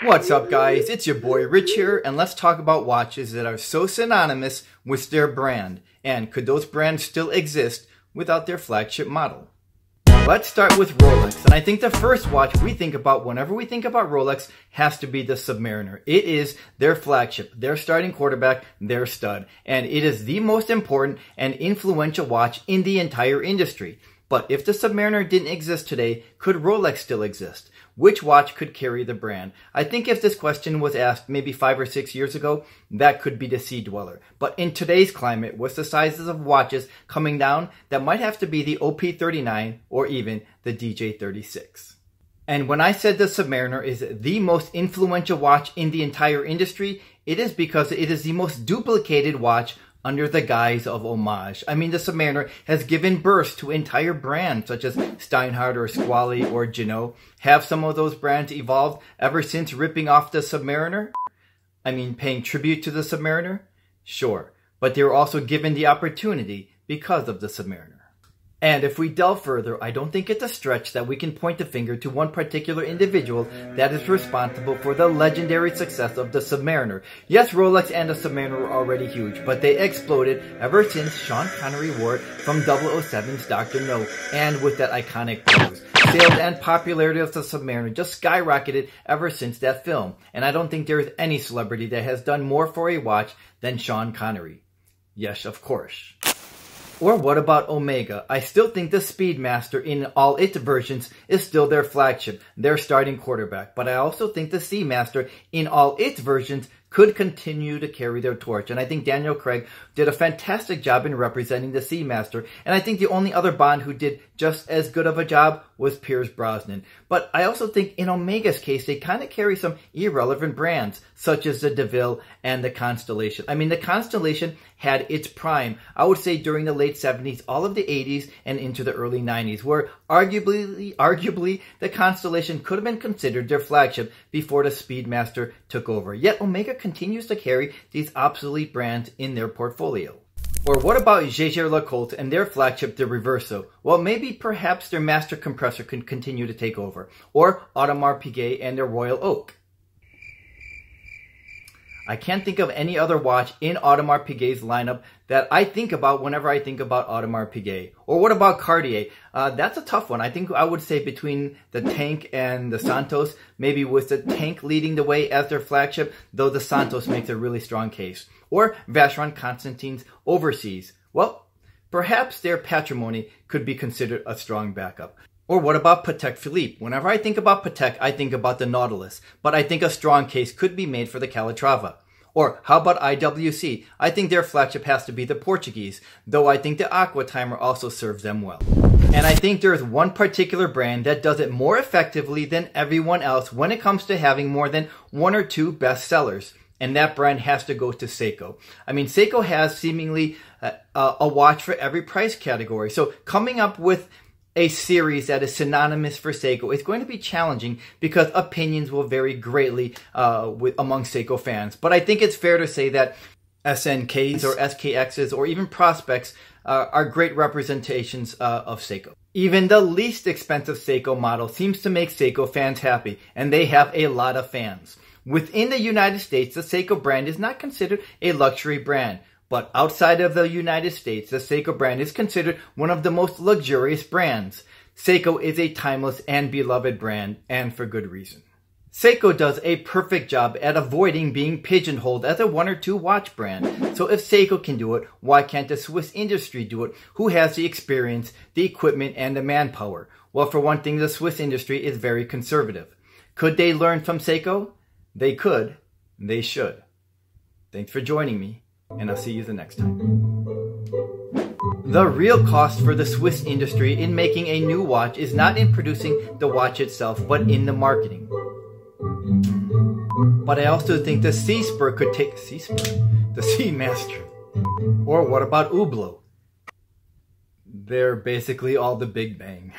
What's up, guys? It's your boy Rich here, and let's talk about watches that are so synonymous with their brand. And could those brands still exist without their flagship model? Let's start with Rolex, and I think the first watch we think about whenever we think about Rolex has to be the Submariner. It is their flagship, their starting quarterback, their stud, and it is the most important and influential watch in the entire industry. But if the Submariner didn't exist today, could Rolex still exist? Which watch could carry the brand? I think if this question was asked maybe 5 or 6 years ago, that could be the Sea Dweller. But in today's climate, with the sizes of watches coming down, that might have to be the OP39 or even the DJ36. And when I said the Submariner is the most influential watch in the entire industry, it is because it is the most duplicated watch under the guise of homage. I mean, the Submariner has given birth to entire brands such as Steinhardt or Squally or Janot. Have some of those brands evolved ever since ripping off the Submariner? I mean, paying tribute to the Submariner? Sure, but they were also given the opportunity because of the Submariner. And if we delve further, I don't think it's a stretch that we can point the finger to one particular individual that is responsible for the legendary success of the Submariner. Yes, Rolex and the Submariner were already huge, but they exploded ever since Sean Connery wore it from 007's Dr. No, and with that iconic pose. Sales and popularity of the Submariner just skyrocketed ever since that film, and I don't think there is any celebrity that has done more for a watch than Sean Connery. Yes, of course. Or what about Omega? I still think the Speedmaster in all its versions is still their flagship, their starting quarterback. But I also think the Seamaster in all its versions could continue to carry their torch. And I think Daniel Craig did a fantastic job in representing the Seamaster. And I think the only other Bond who did just as good of a job was Pierce Brosnan. But I also think in Omega's case, they kind of carry some irrelevant brands, such as the DeVille and the Constellation. I mean, the Constellation had its prime, I would say, during the late 70s, all of the 80s, and into the early 90s, where arguably the Constellation could have been considered their flagship before the Speedmaster took over. Yet Omega continues to carry these obsolete brands in their portfolio. Or what about Jaeger-LeCoultre and their flagship, the Reverso? Well, maybe perhaps their master compressor can continue to take over. Or Audemars Piguet and their Royal Oak. I can't think of any other watch in Audemars Piguet's lineup that I think about whenever I think about Audemars Piguet. Or what about Cartier? That's a tough one. I think I would say between the Tank and the Santos, maybe with the Tank leading the way as their flagship, though the Santos makes a really strong case. Or Vacheron Constantine's Overseas. Well, perhaps their Patrimony could be considered a strong backup. Or what about Patek Philippe? Whenever I think about Patek, I think about the Nautilus, but I think a strong case could be made for the Calatrava. Or how about IWC? I think their flagship has to be the Portuguese, though I think the Aqua Timer also serves them well. And I think there is one particular brand that does it more effectively than everyone else when it comes to having more than 1 or 2 bestsellers. And that brand has to go to Seiko. I mean, Seiko has seemingly a watch for every price category. So coming up with a series that is synonymous for Seiko is going to be challenging because opinions will vary greatly among Seiko fans. But I think it's fair to say that SNKs or SKXs or even Prospects are great representations of Seiko. Even the least expensive Seiko model seems to make Seiko fans happy, and they have a lot of fans. Within the United States, the Seiko brand is not considered a luxury brand. But outside of the United States, the Seiko brand is considered one of the most luxurious brands. Seiko is a timeless and beloved brand, and for good reason. Seiko does a perfect job at avoiding being pigeonholed as a 1 or 2 watch brand. So if Seiko can do it, why can't the Swiss industry do it? Who has the experience, the equipment, and the manpower? Well, for one thing, the Swiss industry is very conservative. Could they learn from Seiko? They could. They should. Thanks for joining me, and I'll see you the next time. The real cost for the Swiss industry in making a new watch is not in producing the watch itself, but in the marketing. But I also think the Seaspur could take... the Seamaster. Or what about Hublot? They're basically all the Big Bang.